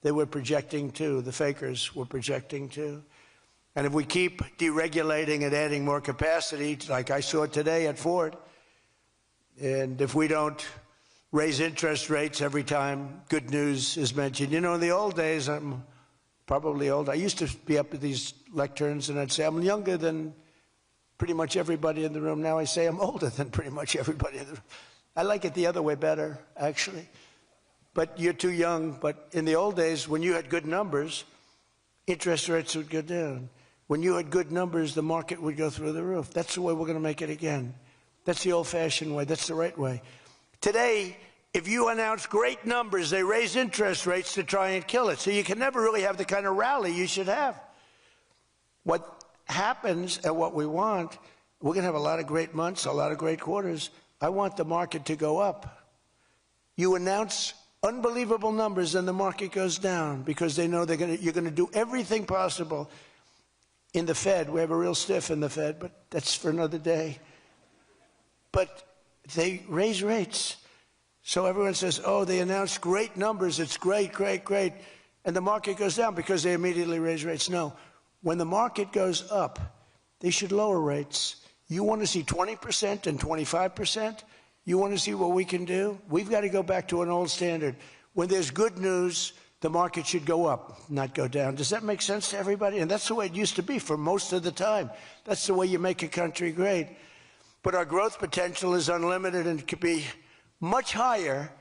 They were projecting too. The fakers were projecting too. And if we keep deregulating and adding more capacity, like I saw today at Ford, and if we don't raise interest rates every time good news is mentioned. In the old days, I'm probably old. I used to be up at these lecterns and I'd say, I'm younger than pretty much everybody in the room. Now I say I'm older than pretty much everybody in the room. I like it the other way better, actually. But you're too young. But in the old days, when you had good numbers, interest rates would go down. When you had good numbers, the market would go through the roof. That's the way we're going to make it again. That's the old-fashioned way. That's the right way. Today, if you announce great numbers, they raise interest rates to try and kill it. So you can never really have the kind of rally you should have. What happens and what we want, we're going to have a lot of great months, a lot of great quarters. I want the market to go up. You announce unbelievable numbers and the market goes down because they know you're going to do everything possible. In the Fed, we have a real stiff in the Fed, but that's for another day. But they raise rates. So everyone says, oh, they announced great numbers. It's great, great, great. And the market goes down because they immediately raise rates. No. When the market goes up, they should lower rates. You want to see 20% and 25%? You want to see what we can do? We've got to go back to an old standard. When there's good news, the market should go up, not go down. Does that make sense to everybody? And that's the way it used to be for most of the time. That's the way you make a country great. But our growth potential is unlimited and could be much higher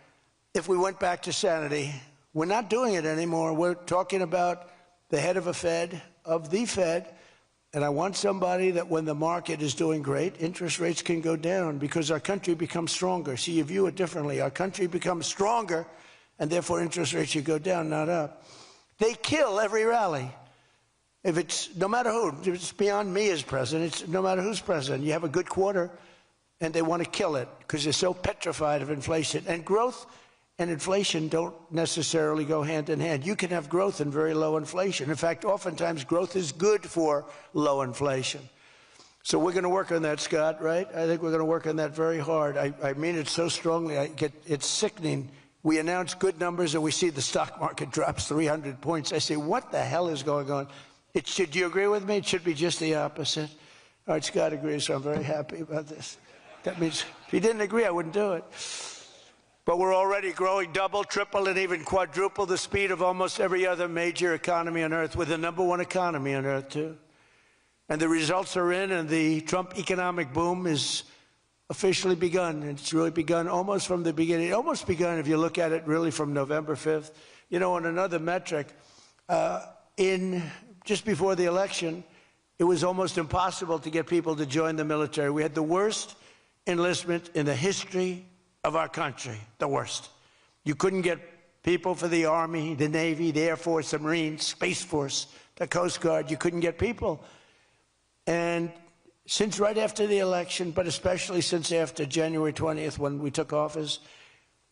if we went back to sanity. We're not doing it anymore. We're talking about the head of the Fed, and I want somebody that when the market is doing great, interest rates can go down because our country becomes stronger. See, you view it differently. Our country becomes stronger, and therefore interest rates should go down, not up. They kill every rally. If it's, no matter who, if it's beyond me as president, it's no matter who's president. You have a good quarter, and they want to kill it because they're so petrified of inflation. And growth and inflation don't necessarily go hand in hand. You can have growth and very low inflation. In fact, oftentimes growth is good for low inflation. So we're going to work on that, Scott, right? I think we're going to work on that very hard. I mean it so strongly. It's sickening. We announce good numbers, and we see the stock market drops 300 points. I say, what the hell is going on? Do you agree with me? It should be just the opposite. All right, Scott agrees, so I'm very happy about this. That means if he didn't agree, I wouldn't do it. But we're already growing double, triple, and even quadruple the speed of almost every other major economy on Earth. We're the #1 economy on Earth, too. And the results are in, and the Trump economic boom is officially begun. It's really begun almost from the beginning. It almost begun, if you look at it, really from November 5th. On another metric, just before the election, it was almost impossible to get people to join the military. We had the worst enlistment in the history of our country, the worst. You couldn't get people for the Army, the Navy, the Air Force, the Marines, Space Force, the Coast Guard. You couldn't get people. And since right after the election, but especially since after January 20th when we took office,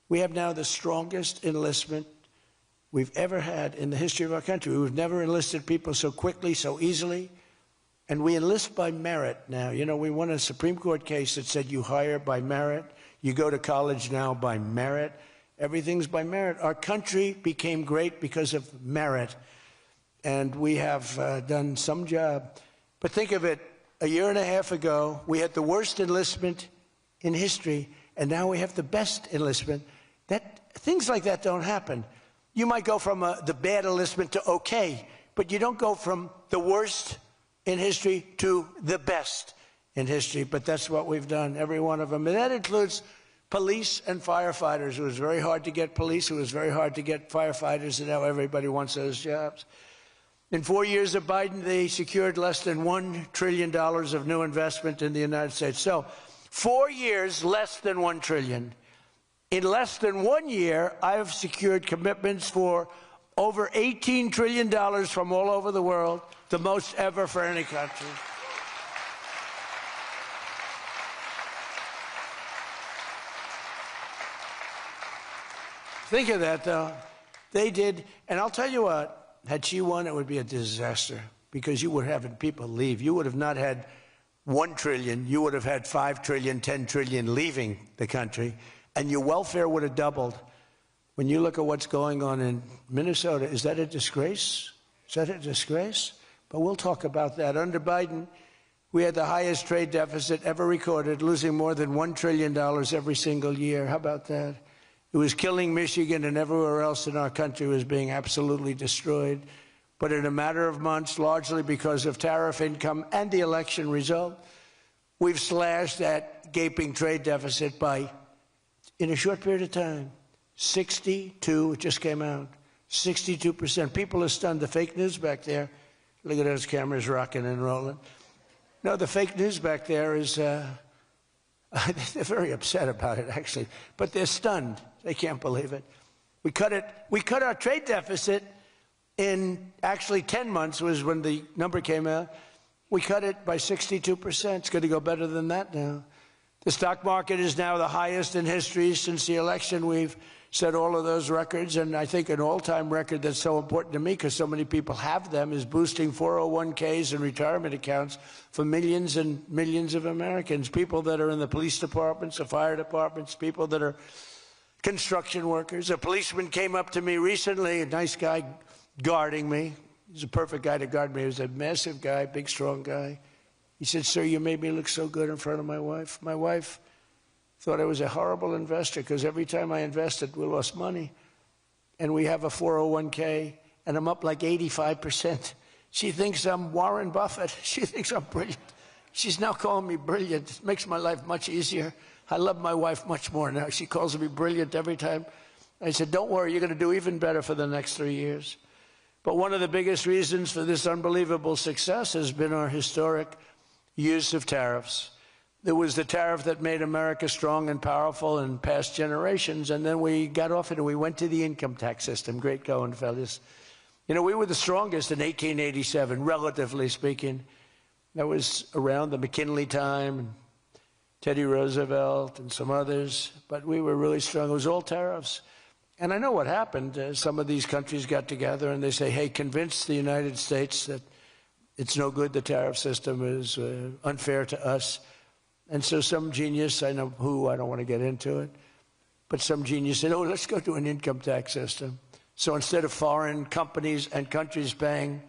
we have now the strongest enlistment we've ever had in the history of our country. We've never enlisted people so quickly, so easily. And we enlist by merit now. We won a Supreme Court case that said you hire by merit. You go to college now by merit. Everything's by merit. Our country became great because of merit. And we have done some job. But think of it, a year and a half ago, we had the worst enlistment in history, and now we have the best enlistment. Things like that don't happen. You might go from the bad enlistment to okay, but you don't go from the worst in history to the best in history. But that's what we've done, every one of them. And that includes police and firefighters. It was very hard to get police. It was very hard to get firefighters, and now everybody wants those jobs. In 4 years of Biden, they secured less than $1 trillion of new investment in the United States. So 4 years, less than $1 trillion. In less than 1 year, I have secured commitments for over $18 trillion from all over the world, the most ever for any country. Think of that, though. They did, and I'll tell you what, had she won, it would be a disaster because you would have had people leave. You would have not had $1 trillion. You would have had $5 trillion, $10 trillion leaving the country, and your welfare would have doubled. when you look at what's going on in Minnesota, is that a disgrace? Is that a disgrace? But we'll talk about that. Under Biden, we had the highest trade deficit ever recorded, losing more than $1 trillion every single year. How about that? It was killing Michigan, and everywhere else in our country was being absolutely destroyed. But in a matter of months, largely because of tariff income and the election result, we've slashed that gaping trade deficit by, in a short period of time, 62, it just came out, 62%. People are stunned. The fake news back there, look at those cameras rocking and rolling. No, the fake news back there is, they're very upset about it, actually. But they're stunned. They can't believe it. We cut our trade deficit in actually 10 months was when the number came out. We cut it by 62%. It's going to go better than that now. The stock market is now the highest in history since the election. We've set all of those records, and I think an all-time record that's so important to me because so many people have them is boosting 401ks and retirement accounts for millions and millions of Americans, people that are in the police departments, the fire departments, people that are construction workers. A policeman came up to me recently, a nice guy guarding me. He's a perfect guy to guard me. He was a massive guy, big, strong guy. He said, "Sir, you made me look so good in front of my wife. My wife thought I was a horrible investor because every time I invested, we lost money. And we have a 401k, and I'm up like 85%. She thinks I'm Warren Buffett. She thinks I'm brilliant. She's now calling me brilliant. It makes my life much easier. I love my wife much more now. She calls me brilliant every time." I said, "Don't worry, you're going to do even better for the next 3 years." But one of the biggest reasons for this unbelievable success has been our historic use of tariffs. There was the tariff that made America strong and powerful in past generations, and then we got off it and we went to the income tax system. Great going, fellas. You know, we were the strongest in 1887, relatively speaking. That was around the McKinley time, and Teddy Roosevelt and some others, but we were really strong. It was all tariffs. And I know what happened. Some of these countries got together and they say, "Hey, convince the United States that it's no good, the tariff system is unfair to us." And so some genius, I know who, I don't want to get into it, but some genius said, "Oh, let's go to an income tax system." So instead of foreign companies and countries paying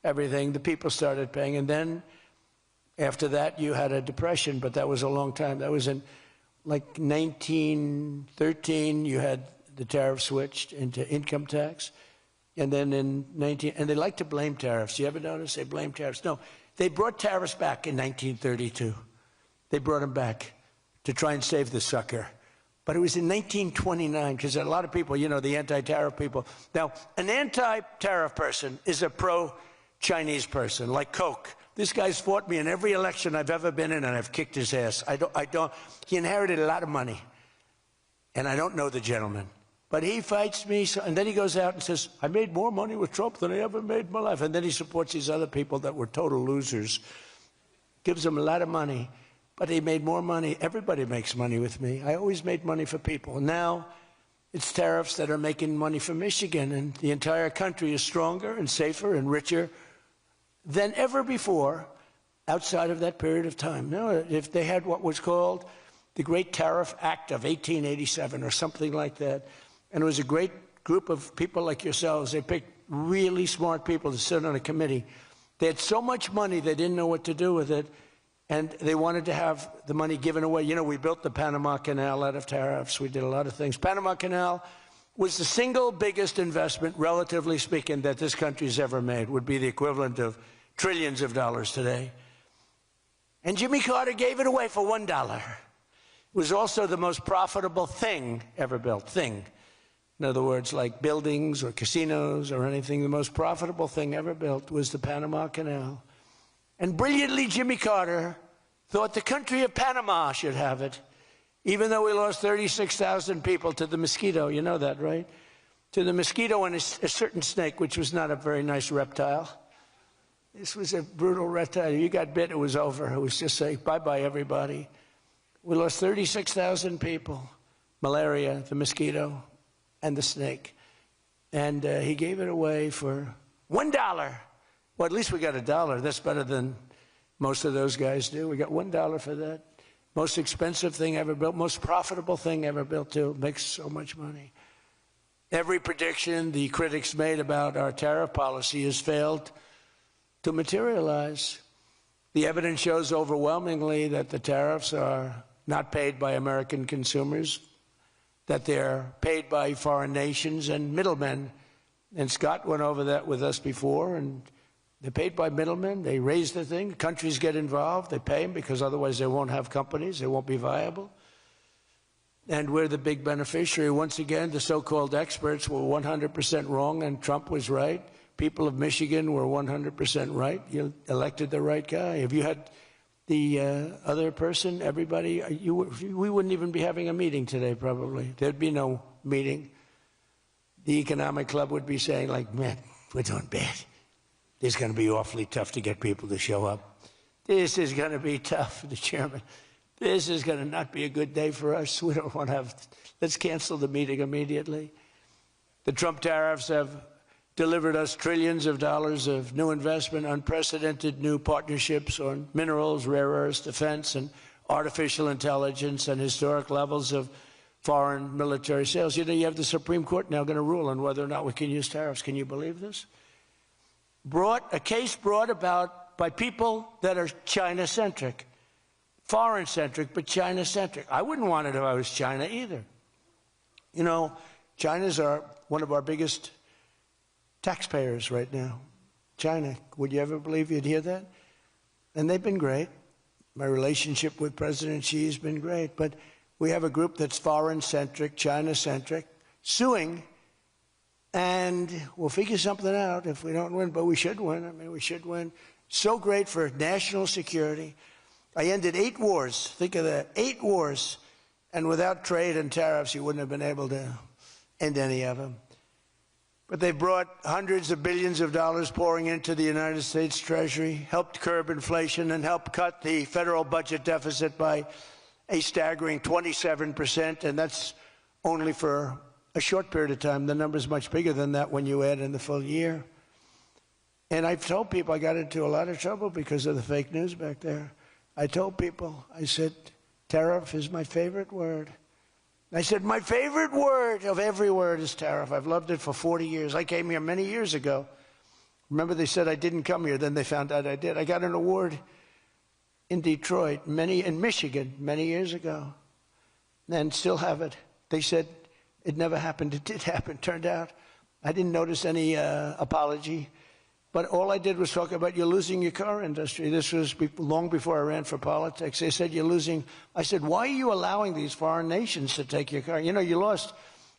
everything, the people started paying. And then after that, you had a depression, but that was a long time. That was in like 1913, you had the tariff switched into income tax. And then in and they like to blame tariffs. You ever notice they blame tariffs? No, they brought tariffs back in 1932. They brought them back to try and save the sucker. But it was in 1929, because a lot of people, you know, the anti-tariff people. Now, an anti-tariff person is a pro-Chinese person, like Coke. This guy's fought me in every election I've ever been in, and I've kicked his ass. He inherited a lot of money, and I don't know the gentleman. But he fights me, and then he goes out and says, "I made more money with Trump than I ever made in my life." And then he supports these other people that were total losers. Gives them a lot of money, but he made more money. Everybody makes money with me. I always made money for people. Now it's tariffs that are making money for Michigan, and the entire country is stronger and safer and richer than ever before outside of that period of time. Now, if they had what was called the Great Tariff Act of 1887 or something like that, and it was a great group of people like yourselves. They picked really smart people to sit on a committee. They had so much money, they didn't know what to do with it, and they wanted to have the money given away. You know, we built the Panama Canal out of tariffs. We did a lot of things. Panama Canal was the single biggest investment, relatively speaking, that this country's ever made. Would be the equivalent of trillions of dollars today. And Jimmy Carter gave it away for $1. It was also the most profitable thing ever built. In other words, like buildings or casinos or anything, the most profitable thing ever built was the Panama Canal. And brilliantly, Jimmy Carter thought the country of Panama should have it, even though we lost 36,000 people to the mosquito. You know that, right? To the mosquito and a certain snake, which was not a very nice reptile. This was a brutal reptile. You got bit, it was over. It was just like, bye-bye, everybody. We lost 36,000 people. Malaria, the mosquito, and the snake. And he gave it away for $1. Well, at least we got $1. That's better than most of those guys do. We got $1 for that. Most expensive thing ever built, most profitable thing ever built, too. Makes so much money. Every prediction the critics made about our tariff policy has failed to materialize. The evidence shows overwhelmingly that the tariffs are not paid by American consumers, that they're paid by foreign nations and middlemen. And Scott went over that with us before, and they're paid by middlemen. They raise the thing. Countries get involved. They pay them because otherwise they won't have companies. They won't be viable. And we're the big beneficiary. Once again, the so-called experts were 100% wrong, and Trump was right. People of Michigan were 100% right. You elected the right guy. If you had the other person, everybody, we wouldn't even be having a meeting today, probably. There'd be no meeting. The Economic Club would be saying, like, man, we're doing bad. It's going to be awfully tough to get people to show up. This is going to be tough, the chairman. This is going to not be a good day for us. We don't want to have, let's cancel the meeting immediately. The Trump tariffs have delivered us trillions of dollars of new investment, unprecedented new partnerships on minerals, rare earths, defense, and artificial intelligence, and historic levels of foreign military sales. You know, you have the Supreme Court now going to rule on whether or not we can use tariffs. Can you believe this? A case brought about by people that are China-centric. Foreign-centric, but China-centric. I wouldn't want it if I was China either. You know, China's one of our biggest taxpayers right now. China. Would you ever believe you'd hear that? And they've been great. My relationship with President Xi has been great. But we have a group that's foreign-centric, China-centric, suing, and we'll figure something out if we don't win. But we should win. I mean, we should win. So great for national security. I ended 8 wars. Think of that. 8 wars. And without trade and tariffs, you wouldn't have been able to end any of them. But they brought hundreds of billions of dollars pouring into the United States Treasury, helped curb inflation, and helped cut the federal budget deficit by a staggering 27%. And that's only for a short period of time. The number's much bigger than that when you add in the full year. And I've told people I got into a lot of trouble because of the fake news back there. I told people, I said, tariff is my favorite word. I said, my favorite word of every word is tariff. I've loved it for 40 years. I came here many years ago. Remember, they said I didn't come here. Then they found out I did. I got an award in Detroit, in Michigan, many years ago, and still have it. They said it never happened. It did happen, turned out. I didn't notice any apology. But all I did was talk about you're losing your car industry. This was long before I ran for politics. They said you're losing. I said, why are you allowing these foreign nations to take your car? You know, you lost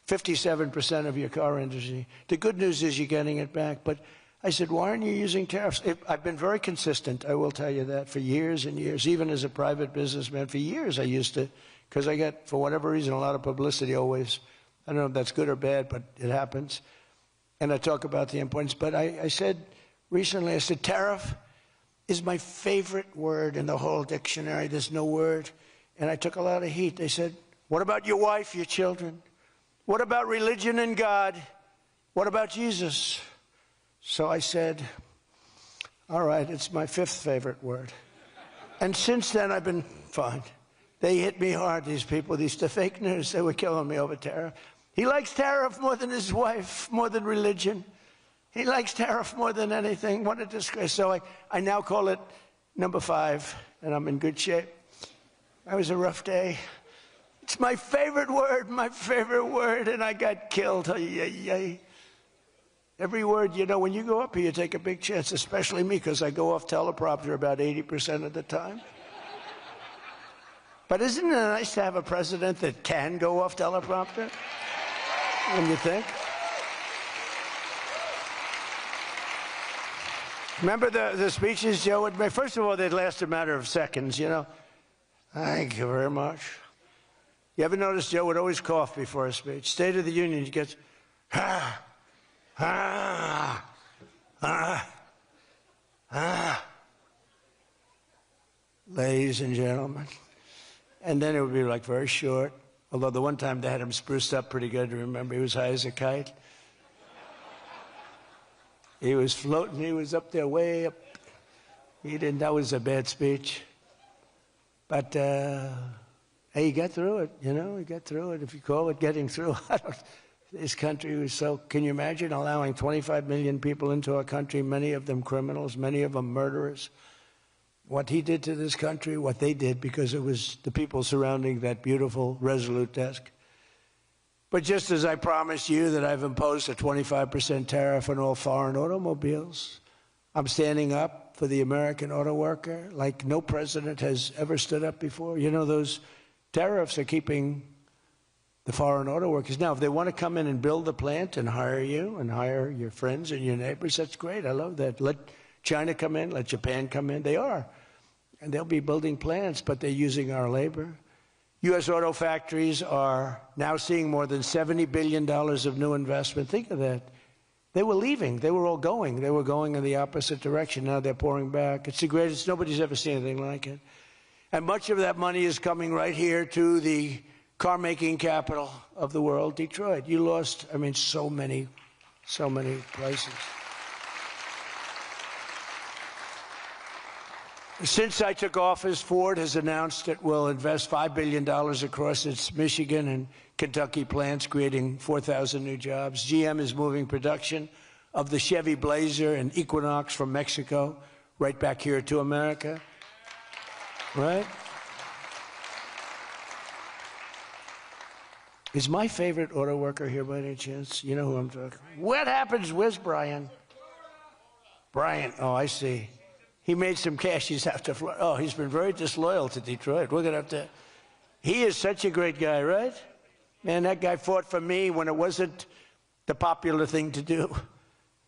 57% of your car industry. The good news is you're getting it back. But I said, why aren't you using tariffs? I've been very consistent, I will tell you that, for years and years. Even as a private businessman, for years I used to, because I get, for whatever reason, a lot of publicity always. I don't know if that's good or bad, but it happens. And I talk about the importance. But I said, recently, I said, tariff is my favorite word in the whole dictionary. There's no word. And I took a lot of heat. They said, what about your wife, your children? What about religion and God? What about Jesus? So I said, all right, it's my 5th favorite word. And since then, I've been fine. They hit me hard, these people, the fake news. They were killing me over tariff. He likes tariff more than his wife, more than religion. He likes tariff more than anything. What a disgrace. So I now call it number 5, and I'm in good shape. That was a rough day. It's my favorite word, and I got killed. Every word, you know, when you go up here, you take a big chance, especially me, because I go off teleprompter about 80% of the time. But isn't it nice to have a president that can go off teleprompter? When you think? Remember the speeches Joe would make? First of all, they'd last a matter of seconds, you know. Thank you very much. You ever notice Joe would always cough before a speech? State of the Union, he gets, ladies and gentlemen. And then it would be like very short. Although the one time they had him spruced up pretty good, remember, he was high as a kite. He was floating, he was up there way up. That was a bad speech. But, hey, he got through it, you know, he got through it. If you call it getting through, This country was so, can you imagine allowing 25 million people into our country, many of them criminals, many of them murderers? What he did to this country, what they did, because it was the people surrounding that beautiful, resolute desk. But just as I promised you that I've imposed a 25% tariff on all foreign automobiles, I'm standing up for the American auto worker like no president has ever stood up before. You know, those tariffs are keeping the foreign auto workers. Now, if they want to come in and build a plant and hire you and hire your friends and your neighbors, that's great. I love that. Let China come in, let Japan come in. They are. And they'll be building plants, but they're using our labor. U.S. auto factories are now seeing more than $70 billion of new investment. Think of that. They were leaving. They were all going. They were going in the opposite direction. Now they're pouring back. It's the greatest. Nobody's ever seen anything like it. And much of that money is coming right here to the car-making capital of the world, Detroit. You lost, I mean, so many places. Since I took office, Ford has announced it will invest $5 billion across its Michigan and Kentucky plants, creating 4,000 new jobs. GM is moving production of the Chevy Blazer and Equinox from Mexico right back here to America. Right? Is my favorite auto worker here by any chance? You know who I'm talking about? What happens? Where's Brian? Brian, oh, I see. He made some cash. He's out to Florida. Oh, he's been very disloyal to Detroit. We're going to have to. He is such a great guy, right? Man, that guy fought for me when it wasn't the popular thing to do.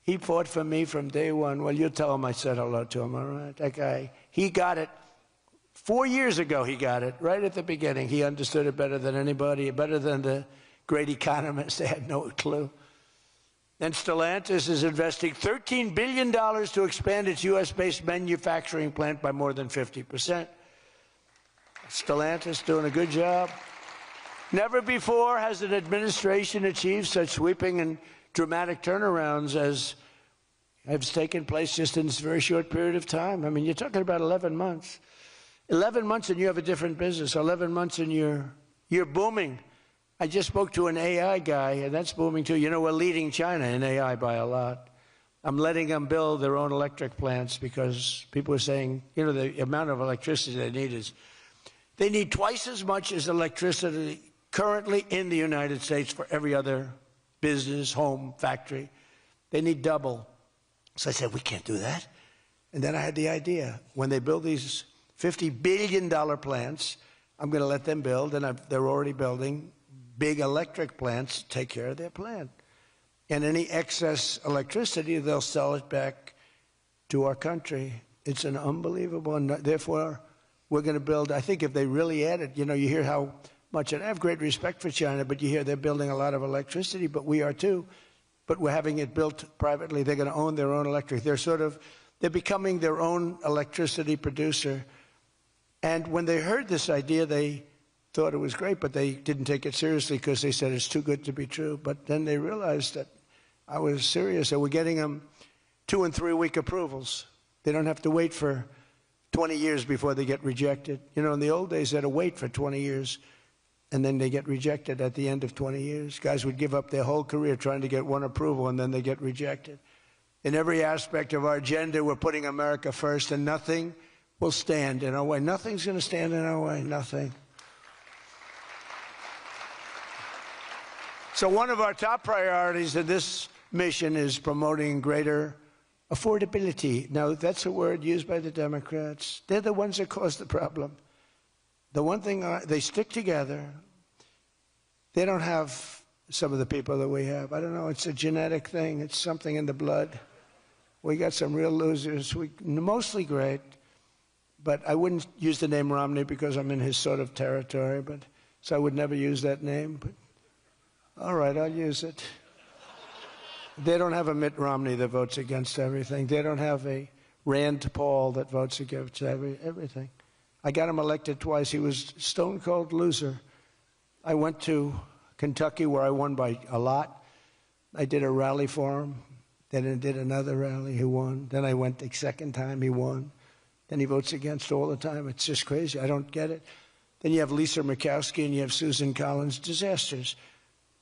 He fought for me from day one. Well, you tell him I said hello to him, all right? That guy, he got it. 4 years ago, he got it, right at the beginning. He understood it better than anybody, better than the great economists. They had no clue. And Stellantis is investing $13 billion to expand its U.S.-based manufacturing plant by more than 50%. Stellantis doing a good job. Never before has an administration achieved such sweeping and dramatic turnarounds as has taken place just in this very short period of time. I mean, you're talking about 11 months. 11 months and you have a different business. 11 months and you're booming. I just spoke to an AI guy, and that's booming too. You know, we're leading China in AI by a lot. I'm letting them build their own electric plants because people are saying, you know, the amount of electricity they need twice as much as electricity currently in the United States for every other business, home, factory. They need double. So I said, we can't do that. And then I had the idea. When they build these $50 billion plants, I'm going to let them build, and they're already building big electric plants, take care of their plant. And any excess electricity, they'll sell it back to our country. It's an unbelievable, and therefore, we're going to build, I think if they really add it, you know, you hear how much, and I have great respect for China, but you hear they're building a lot of electricity, but we are too. But we're having it built privately. They're going to own their own electric. They're becoming their own electricity producer. And when they heard this idea, they thought it was great, but they didn't take it seriously because they said it's too good to be true. But then they realized that I was serious. So we're getting them 2- and 3-week approvals. They don't have to wait for 20 years before they get rejected. You know, in the old days, they had to wait for 20 years, and then they get rejected at the end of 20 years. Guys would give up their whole career trying to get one approval, and then they get rejected. In every aspect of our agenda, we're putting America first, and nothing will stand in our way. Nothing's going to stand in our way, nothing. So one of our top priorities in this mission is promoting greater affordability. Now, that's a word used by the Democrats. They're the ones that cause the problem. The one thing, they stick together. They don't have some of the people that we have. I don't know, it's a genetic thing. It's something in the blood. We got some real losers, mostly great. But I wouldn't use the name Romney because I'm in his sort of territory, so I would never use that name. But all right, I'll use it. They don't have a Mitt Romney that votes against everything. They don't have a Rand Paul that votes against everything. I got him elected twice. He was a stone-cold loser. I went to Kentucky where I won by a lot. I did a rally for him. Then I did another rally. He won. Then I went the second time. He won. Then he votes against all the time. It's just crazy. I don't get it. Then you have Lisa Murkowski and you have Susan Collins. Disasters.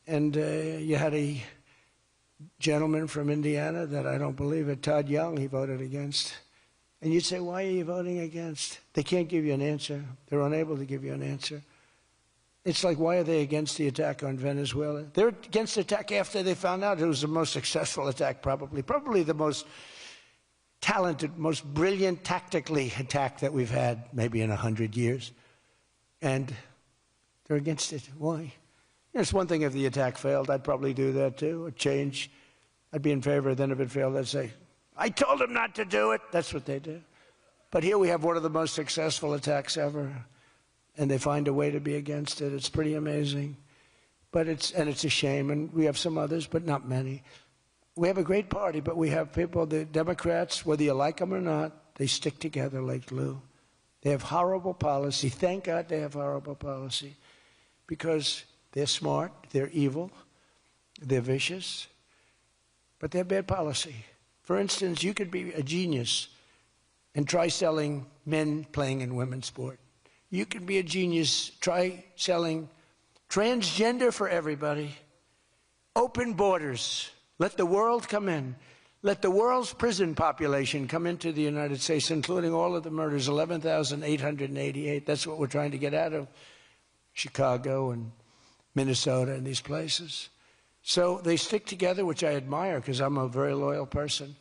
And you had a gentleman from Indiana that I don't believe it, Todd Young, he voted against. And you'd say, why are you voting against? They can't give you an answer. They're unable to give you an answer. It's like, why are they against the attack on Venezuela? They're against the attack after they found out it was the most successful attack, probably the most talented, most brilliant tactically attack that we've had maybe in 100 years. And they're against it. Why? It's one thing if the attack failed. I'd probably do that too, a change. I'd be in favor. Then if it failed, I'd say, I told them not to do it. That's what they do. But here we have one of the most successful attacks ever. And they find a way to be against it. It's pretty amazing. But it's a shame. And we have some others, but not many. We have a great party, but we have people, the Democrats, whether you like them or not, they stick together like glue. They have horrible policy. Thank God they have horrible policy. Because they're smart, they're evil, they're vicious, but they have bad policy. For instance, you could be a genius and try selling men playing in women's sport. You can be a genius, try selling transgender for everybody, open borders, let the world come in, let the world's prison population come into the United States, including all of the murders, 11,888. That's what we're trying to get out of Chicago and Minnesota and these places. So they stick together, which I admire because I'm a very loyal person,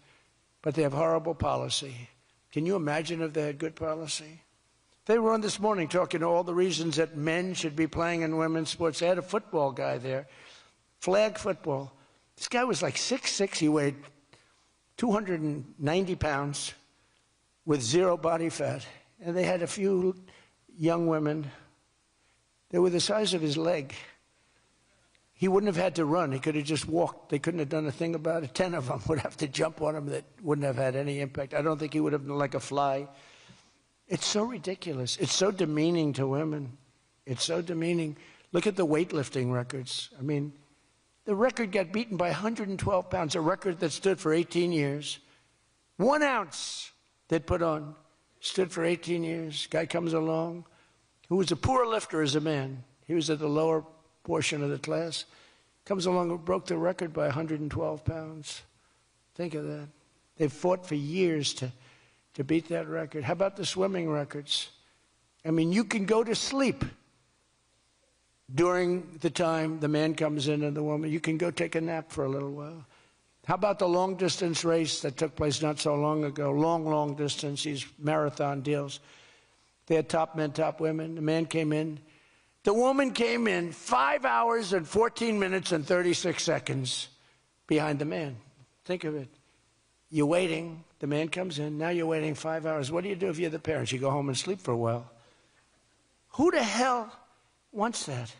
but they have horrible policy. Can you imagine if they had good policy? They were on this morning talking to all the reasons that men should be playing in women's sports. They had a football guy there, flag football. This guy was like 6'6". He weighed 290 pounds with zero body fat. And they had a few young women. They were the size of his leg. He wouldn't have had to run. He could have just walked. They couldn't have done a thing about it. 10 of them would have to jump on him that wouldn't have had any impact. I don't think he would have been like a fly. It's so ridiculous. It's so demeaning to women. It's so demeaning. Look at the weightlifting records. I mean, the record got beaten by 112 pounds, a record that stood for 18 years. 1 ounce they'd put on, stood for 18 years. Guy comes along who was a poor lifter as a man. He was at the lower portion of the class. Comes along and broke the record by 112 pounds. Think of that. They've fought for years to beat that record. How about the swimming records? I mean, you can go to sleep during the time the man comes in and the woman. You can go take a nap for a little while. How about the long-distance race that took place not so long ago? Long distance, these marathon deals. They had top men, top women. The man came in. The woman came in 5 hours and 14 minutes and 36 seconds behind the man. Think of it. You're waiting. The man comes in. Now you're waiting 5 hours. What do you do if you're the parents? You go home and sleep for a while. Who the hell wants that?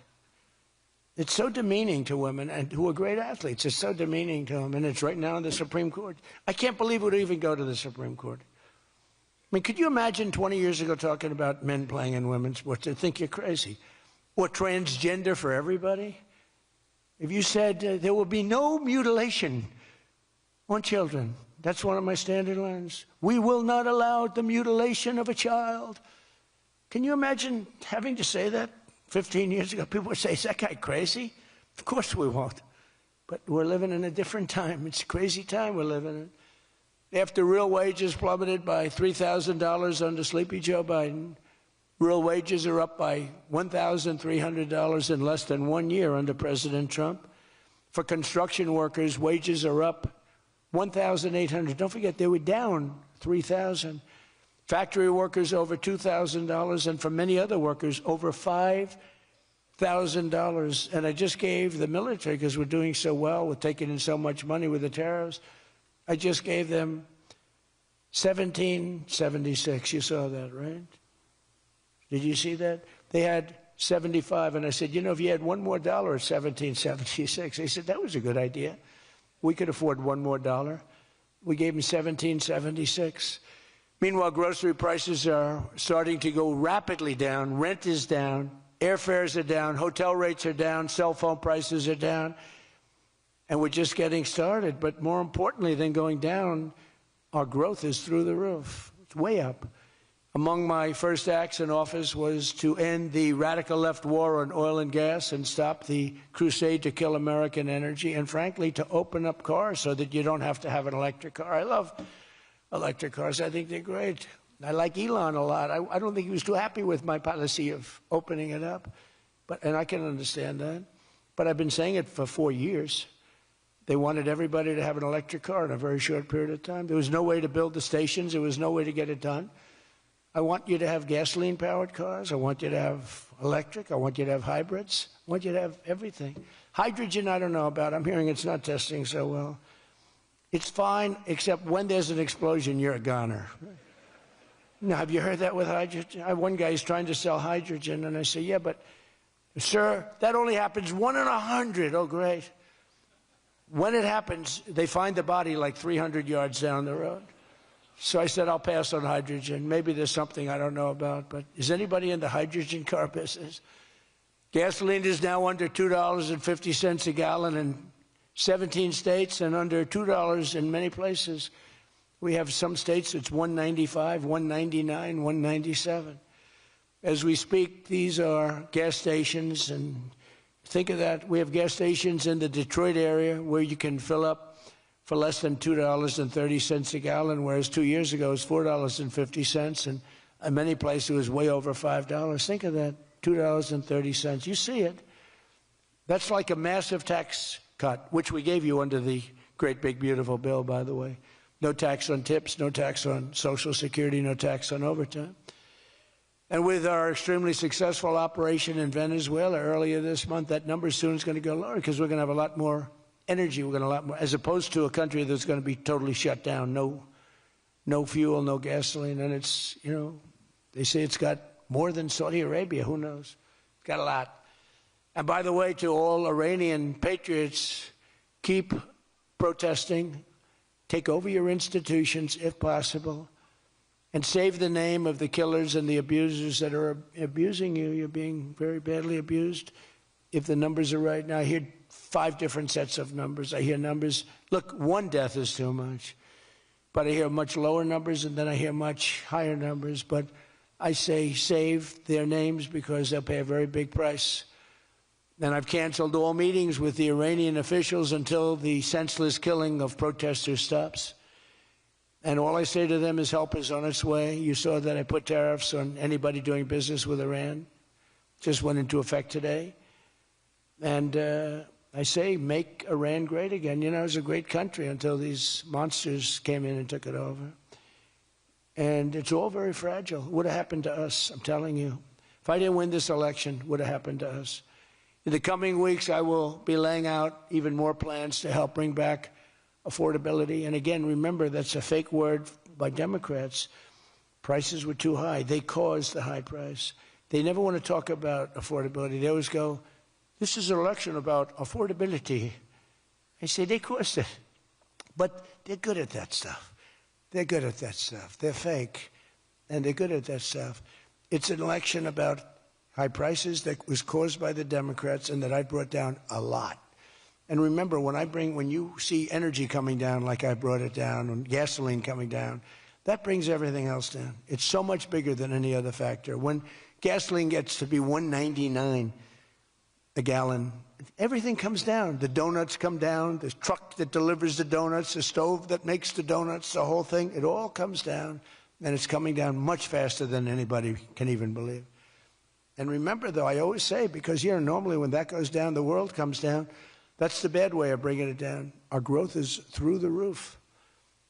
It's so demeaning to women and who are great athletes. It's so demeaning to them. And it's right now in the Supreme Court. I can't believe it would even go to the Supreme Court. I mean, could you imagine 20 years ago talking about men playing in women's sports? They'd think you're crazy. Or transgender for everybody? If you said there will be no mutilation on children, that's one of my standing lines. We will not allow the mutilation of a child. Can you imagine having to say that 15 years ago? People would say, is that guy crazy? Of course we won't. But we're living in a different time. It's a crazy time we're living in. After real wages plummeted by $3,000 under Sleepy Joe Biden, real wages are up by $1,300 in less than 1 year under President Trump. For construction workers, wages are up $1,800. Don't forget, they were down $3,000. Factory workers over $2,000, and for many other workers, over $5,000. And I just gave the military, because we're doing so well with taking in so much money with the tariffs, I just gave them $1,776. You saw that, right? Did you see that? They had 75, and I said, you know, if you had $1 more, it's $1,776. They said, that was a good idea. We could afford $1 more. We gave them $1,776. Meanwhile, grocery prices are starting to go rapidly down. Rent is down. Airfares are down. Hotel rates are down. Cell phone prices are down. And we're just getting started. But more importantly than going down, our growth is through the roof. It's way up. Among my first acts in office was to end the radical left war on oil and gas and stop the crusade to kill American energy, and frankly, to open up cars so that you don't have to have an electric car. I love electric cars. I think they're great. I like Elon a lot. I don't think he was too happy with my policy of opening it up, and I can understand that. But I've been saying it for 4 years. They wanted everybody to have an electric car in a very short period of time. There was no way to build the stations. There was no way to get it done. I want you to have gasoline-powered cars. I want you to have electric. I want you to have hybrids. I want you to have everything. Hydrogen, I don't know about. I'm hearing it's not testing so well. It's fine, except when there's an explosion, you're a goner. Now, have you heard that with hydrogen? One guy is trying to sell hydrogen, and I say, yeah, but, sir, that only happens 1 in 100. Oh, great. When it happens, they find the body like 300 yards down the road. So I said, I'll pass on hydrogen. Maybe there's something I don't know about, but is anybody in the hydrogen car business? Gasoline is now under $2.50 a gallon in 17 states and under $2 in many places. We have some states it's $1.95, $1.99, $1.97. As we speak, these are gas stations, and think of that. We have gas stations in the Detroit area where you can fill up for less than $2.30 a gallon, whereas 2 years ago it was $4.50, and in many places it was way over $5. Think of that, $2.30. You see it. That's like a massive tax cut, which we gave you under the great big beautiful bill, by the way. No tax on tips, no tax on Social Security, no tax on overtime. And with our extremely successful operation in Venezuela earlier this month, that number soon is going to go lower because we're going to have a lot more energy. We're going to have a lot more, as opposed to a country that's going to be totally shut down, no fuel, no gasoline. And it's, you know, they say it's got more than Saudi Arabia. Who knows? It's got a lot. And by the way, to all Iranian patriots, keep protesting, take over your institutions if possible, and save the name of the killers and the abusers that are abusing you. You're being very badly abused. If the numbers are right now, I hear 5 different sets of numbers. I hear numbers, look, 1 death is too much. But I hear much lower numbers, and then I hear much higher numbers. But I say save their names because they'll pay a very big price. And I've canceled all meetings with the Iranian officials until the senseless killing of protesters stops. And all I say to them is help is on its way. You saw that I put tariffs on anybody doing business with Iran. Just went into effect today. And I say make Iran great again. You know, it was a great country until these monsters came in and took it over. And it's all very fragile. It would have happened to us, I'm telling you. If I didn't win this election, it would have happened to us. In the coming weeks, I will be laying out even more plans to help bring back affordability. And again, remember, that's a fake word by Democrats. Prices were too high. They caused the high price. They never want to talk about affordability. They always go, this is an election about affordability. I say, they caused it. But they're good at that stuff. They're good at that stuff. They're fake, and they're good at that stuff. It's an election about high prices that was caused by the Democrats and that I brought down a lot. And remember, when you see energy coming down like I brought it down, and gasoline coming down, that brings everything else down. It's so much bigger than any other factor. When gasoline gets to be $1.99 a gallon, everything comes down. The donuts come down, the truck that delivers the donuts, the stove that makes the donuts, the whole thing, it all comes down, and it's coming down much faster than anybody can even believe. And remember, though, I always say, because, you know, normally when that goes down, the world comes down. That's the bad way of bringing it down. Our growth is through the roof.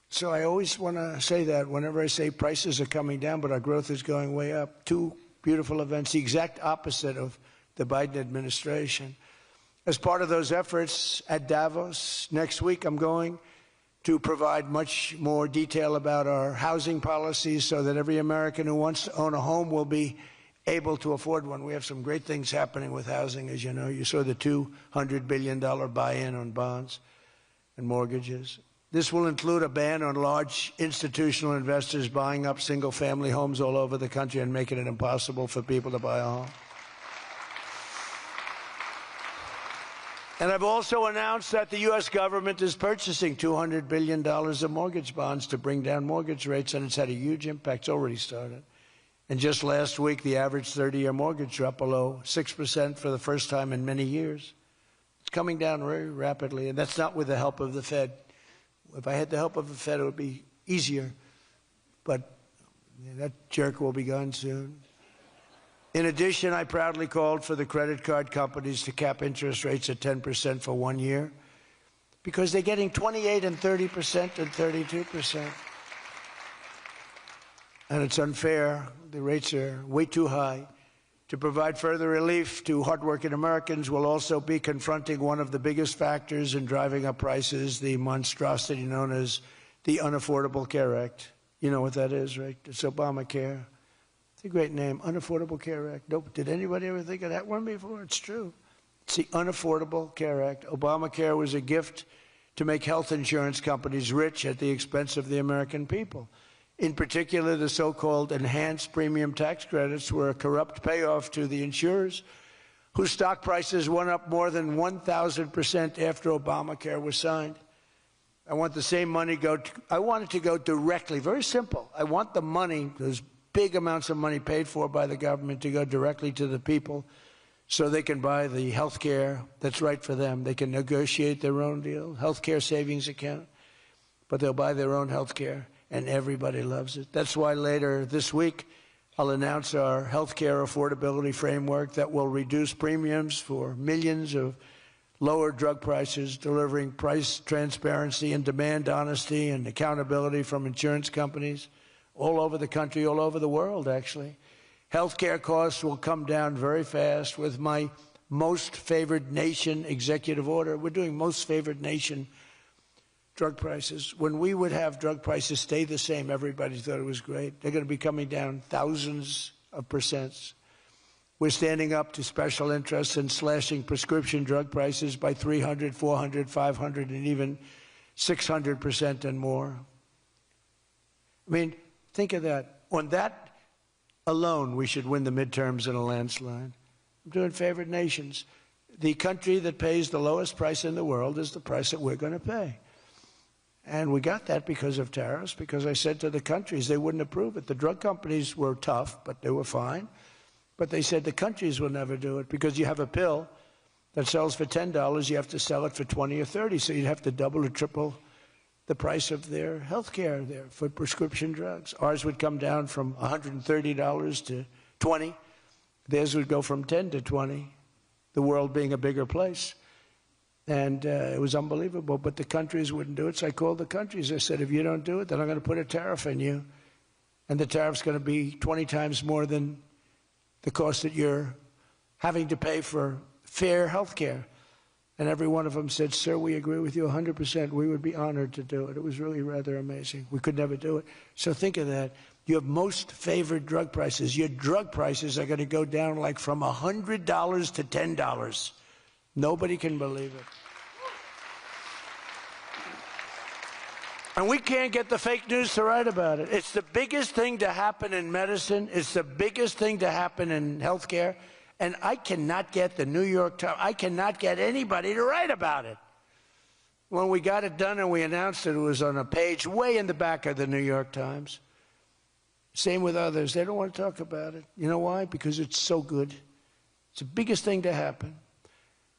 So I always want to say that whenever I say prices are coming down, but our growth is going way up. 2 beautiful events, the exact opposite of the Biden administration. As part of those efforts at Davos next week, I'm going to provide much more detail about our housing policies so that every American who wants to own a home will be able to afford one. We have some great things happening with housing, as you know. You saw the $200 billion buy-in on bonds and mortgages. This will include a ban on large institutional investors buying up single-family homes all over the country and making it impossible for people to buy a home. And I've also announced that the U.S. government is purchasing $200 billion of mortgage bonds to bring down mortgage rates, and it's had a huge impact. It's already started. And just last week, the average 30-year mortgage dropped below 6% for the first time in many years. It's coming down very rapidly, and that's not with the help of the Fed. If I had the help of the Fed, it would be easier. But that jerk will be gone soon. In addition, I proudly called for the credit card companies to cap interest rates at 10% for 1 year, because they're getting 28 and 30% and 32%. And it's unfair. The rates are way too high. To provide further relief to hardworking Americans, we'll also be confronting one of the biggest factors in driving up prices, the monstrosity known as the Unaffordable Care Act. You know what that is, right? It's Obamacare. It's a great name, Unaffordable Care Act. Nope. Did anybody ever think of that one before? It's true. It's the Unaffordable Care Act. Obamacare was a gift to make health insurance companies rich at the expense of the American people. In particular, the so-called enhanced premium tax credits were a corrupt payoff to the insurers, whose stock prices went up more than 1,000% after Obamacare was signed. I want the same money I want it to go directly, very simple. I want the money, those big amounts of money paid for by the government, to go directly to the people so they can buy the health care that's right for them. They can negotiate their own deal, health care savings account, but they'll buy their own health care. And everybody loves it. That's why later this week, I'll announce our healthcare affordability framework that will reduce premiums for millions of lower drug prices, delivering price transparency and demand honesty and accountability from insurance companies all over the country, all over the world, actually. Healthcare costs will come down very fast with my most favored nation executive order. We're doing most favored nation drug prices. When we would have drug prices stay the same, everybody thought it was great. They're going to be coming down thousands of percents. We're standing up to special interests and slashing prescription drug prices by 300, 400, 500, and even 600% and more. I mean, think of that. On that alone, we should win the midterms in a landslide. I'm doing favored nations. The country that pays the lowest price in the world is the price that we're going to pay. And we got that because of tariffs, because I said to the countries they wouldn't approve it. The drug companies were tough, but they were fine. But they said the countries will never do it because you have a pill that sells for $10, you have to sell it for 20 or 30, so you'd have to double or triple the price of their health care there for prescription drugs. Ours would come down from $130 to $20. Theirs would go from 10 to 20, the world being a bigger place. And it was unbelievable, but the countries wouldn't do it. So I called the countries. I said, if you don't do it, then I'm going to put a tariff on you. And the tariff's going to be 20 times more than the cost that you're having to pay for fair health care. And every one of them said, sir, we agree with you 100%. We would be honored to do it. It was really rather amazing. We could never do it. So think of that. You have most favored drug prices. Your drug prices are going to go down like from $100 to $10. Nobody can believe it. And we can't get the fake news to write about it. It's the biggest thing to happen in medicine. It's the biggest thing to happen in healthcare. And I cannot get the New York Times, I cannot get anybody to write about it. When we got it done and we announced it, it was on a page way in the back of the New York Times. Same with others. They don't want to talk about it. You know why? Because it's so good. It's the biggest thing to happen.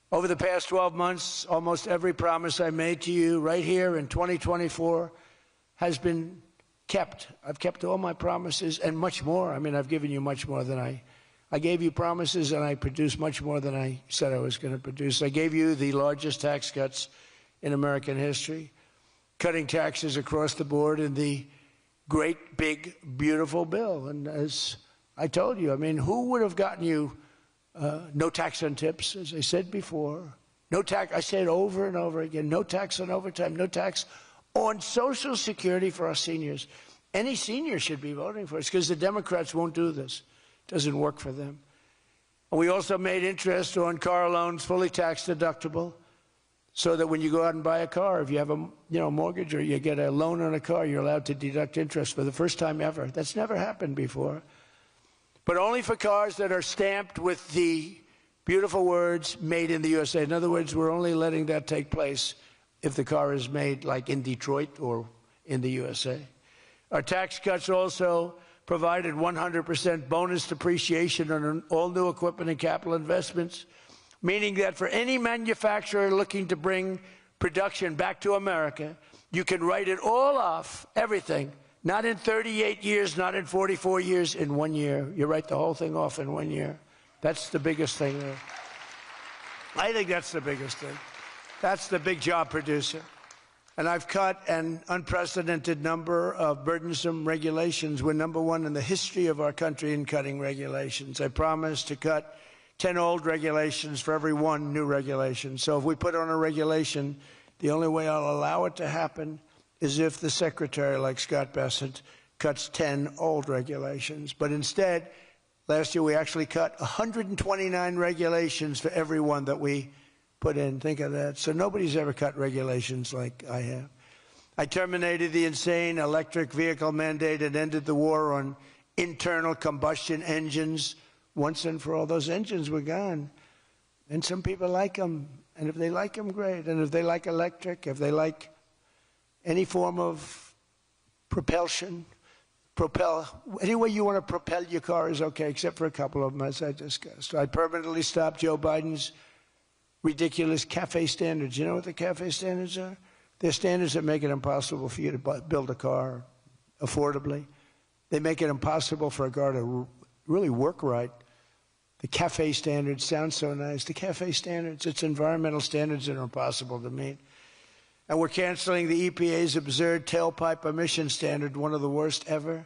Over the past 12 months, almost every promise I made to you right here in 2024 has been kept. I've kept all my promises and much more. I mean, I've given you much more than I gave you promises, and I produced much more than I said I was going to produce. I gave you the largest tax cuts in American history, cutting taxes across the board in the great, big, beautiful bill. And as I told you, I mean, who would have gotten you no tax on tips, as I said before. No tax, I said over and over again, no tax on overtime, no tax on Social Security for our seniors. Any senior should be voting for us because the Democrats won't do this. It doesn't work for them. And we also made interest on car loans fully tax deductible so that when you go out and buy a car, if you have a mortgage or you get a loan on a car, you're allowed to deduct interest for the first time ever. That's never happened before. But only for cars that are stamped with the beautiful words, made in the USA. In other words, we're only letting that take place if the car is made like in Detroit or in the USA. Our tax cuts also provided 100% bonus depreciation on all new equipment and capital investments, meaning that for any manufacturer looking to bring production back to America, you can write it all off, everything, not in 38 years, not in 44 years, in 1 year. You write the whole thing off in 1 year. That's the biggest thing there. I think that's the biggest thing. That's the big job producer. And I've cut an unprecedented number of burdensome regulations. We're #1 in the history of our country in cutting regulations. I promise to cut 10 old regulations for every 1 new regulation. So if we put on a regulation, the only way I'll allow it to happen is if the secretary, like Scott Bessent, cuts 10 old regulations. But instead, last year we actually cut 129 regulations for every 1 that we put in. Think of that. So nobody's ever cut regulations like I have. I terminated the insane electric vehicle mandate and ended the war on internal combustion engines once and for all. Those engines were gone. And some people like them. And if they like them, great. And if they like electric, if they like any form of propulsion, any way you want to propel your car is okay, except for a couple of them, as I discussed. I permanently stopped Joe Biden's ridiculous CAFE standards. You know what the CAFE standards are? They're standards that make it impossible for you to build a car affordably. They make it impossible for a car to really work right. The CAFE standards sound so nice. The CAFE standards, it's environmental standards that are impossible to meet. And we're canceling the EPA's absurd tailpipe emission standard, one of the worst ever.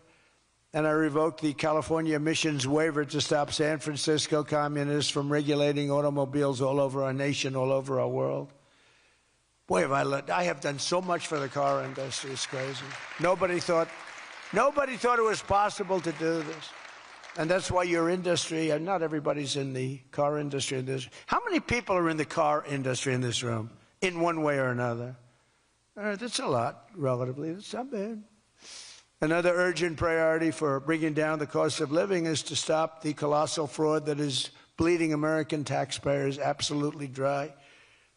And I revoked the California emissions waiver to stop San Francisco communists from regulating automobiles all over our nation, all over our world. Boy, I have done so much for the car industry. It's crazy. Nobody thought it was possible to do this. And that's why your industry, and not everybody's in the car industry. How many people are in the car industry in this room, in one way or another? That's a lot, relatively. That's not bad. Another urgent priority for bringing down the cost of living is to stop the colossal fraud that is bleeding American taxpayers absolutely dry.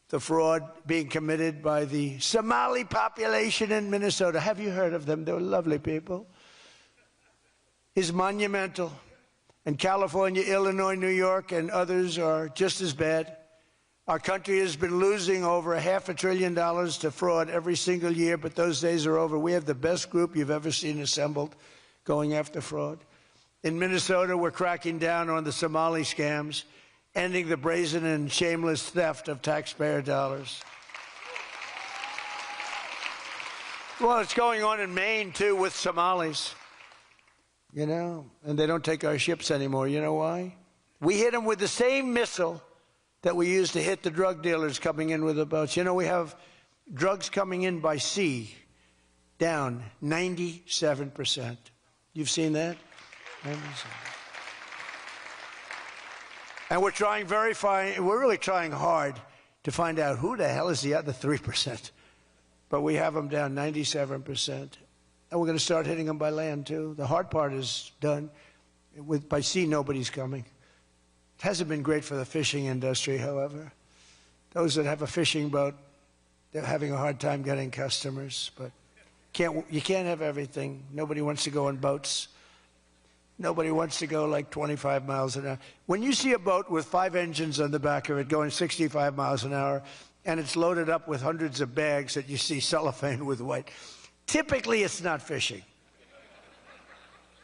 The fraud being committed by the Somali population in Minnesota. Have you heard of them? They're lovely people. Is monumental. And California, Illinois, New York, and others are just as bad. Our country has been losing over $500 billion to fraud every single year, but those days are over. We have the best group you've ever seen assembled going after fraud. In Minnesota, we're cracking down on the Somali scams, ending the brazen and shameless theft of taxpayer dollars. Well, it's going on in Maine, too, with Somalis. You know, and they don't take our ships anymore. You know why? We hit them with the same missile that we used to hit the drug dealers coming in with the boats. You know, we have drugs coming in by sea down 97%. You've seen that? 97%. And we're trying we're really trying hard to find out who the hell is the other 3%. But we have them down 97%. And we're going to start hitting them by land, too. The hard part is done. By sea, nobody's coming. It hasn't been great for the fishing industry, however. Those that have a fishing boat, they're having a hard time getting customers. But you can't have everything. Nobody wants to go on boats. Nobody wants to go like 25 miles an hour. When you see a boat with 5 engines on the back of it going 65 miles an hour, and it's loaded up with hundreds of bags that you see cellophane with white, typically it's not fishing.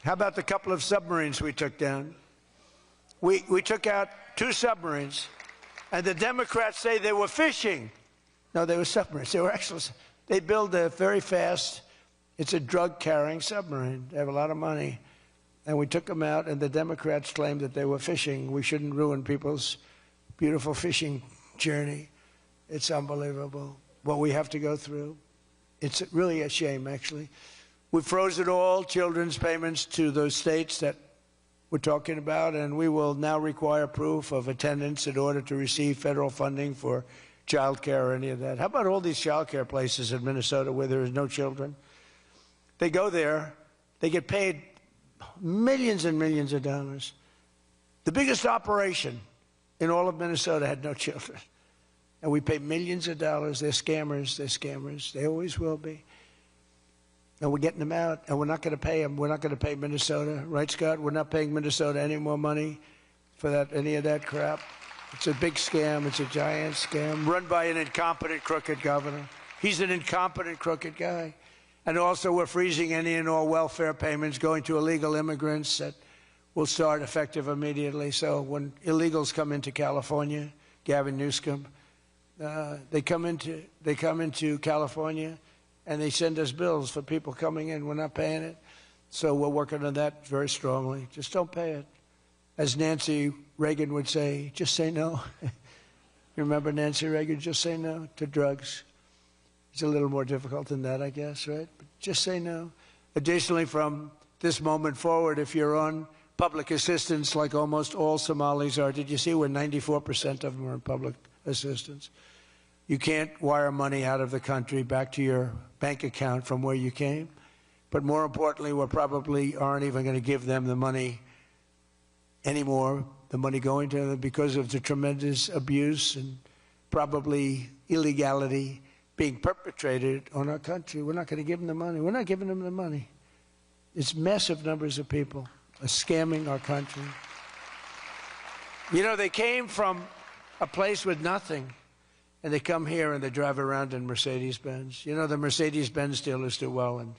How about the couple of submarines we took down? We took out 2 submarines, and the Democrats say they were fishing. No, they were submarines. They were actually, they build a very fast, it's a drug-carrying submarine. They have a lot of money. And we took them out, and the Democrats claimed that they were fishing. We shouldn't ruin people's beautiful fishing journey. It's unbelievable what we have to go through. It's really a shame, actually. We've frozen all children's payments to those states that we're talking about, and we will now require proof of attendance in order to receive federal funding for child care or any of that. How about all these child care places in Minnesota where there is no children? They go there, they get paid millions and millions of dollars. The biggest operation in all of Minnesota had no children. And we pay millions of dollars. They're scammers. They're scammers. They always will be. and we're getting them out, and we're not going to pay them. We're not going to pay Minnesota, right, Scott? We're not paying Minnesota any more money for that, any of that crap. It's a big scam. It's a giant scam run by an incompetent, crooked governor. He's an incompetent, crooked guy. And also, we're freezing any and all welfare payments going to illegal immigrants that will start effective immediately. So when illegals come into California, Gavin Newsom, they come into California, and they send us bills for people coming in. We're not paying it. So we're working on that very strongly. Just don't pay it. As Nancy Reagan would say, just say no. You remember Nancy Reagan? Just say no to drugs. It's a little more difficult than that, I guess, right? But just say no. Additionally, from this moment forward, if you're on public assistance, like almost all Somalis are, did you see where 94% of them are on public assistance? You can't wire money out of the country back to your bank account from where you came. But more importantly, we probably aren't even going to give them the money anymore, the money going to them, because of the tremendous abuse and probably illegality being perpetrated on our country. We're not going to give them the money. We're not giving them the money. It's massive numbers of people are scamming our country. You know, they came from a place with nothing, and they come here and they drive around in Mercedes-Benz. You know, the Mercedes-Benz dealers do well in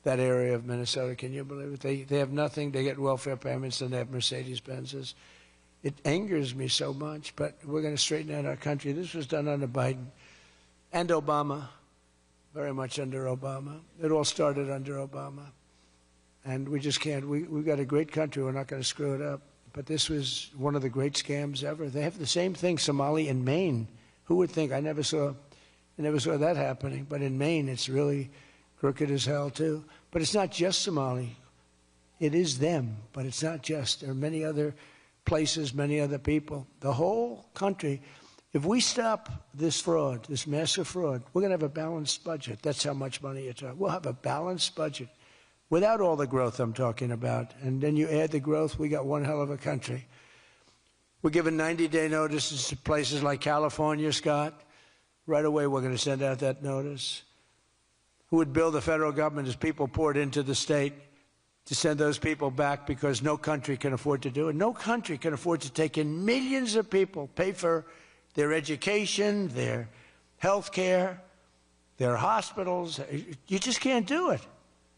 that area of Minnesota. Can you believe it? They have nothing. They get welfare payments, and they have Mercedes-Benzes. It angers me so much, but we're going to straighten out our country. This was done under Biden and Obama, very much under Obama. It all started under Obama. And we just can't. We've got a great country. We're not going to screw it up. But this was one of the great scams ever. They have the same thing, Somali in Maine. Who would think? I never saw that happening. But in Maine, it's really crooked as hell, too. But it's not just Somali. It is them, but it's not just. There are many other places, many other people. The whole country. If we stop this fraud, this massive fraud, we're going to have a balanced budget. That's how much money you're talking. We'll have a balanced budget without all the growth I'm talking about. And then you add the growth, we got one hell of a country. We're giving 90-day notices to places like California, Scott. Right away, we're going to send out that notice. Who would bill the federal government as people poured into the state to send those people back, because no country can afford to do it. No country can afford to take in millions of people, pay for their education, their health care, their hospitals. You just can't do it.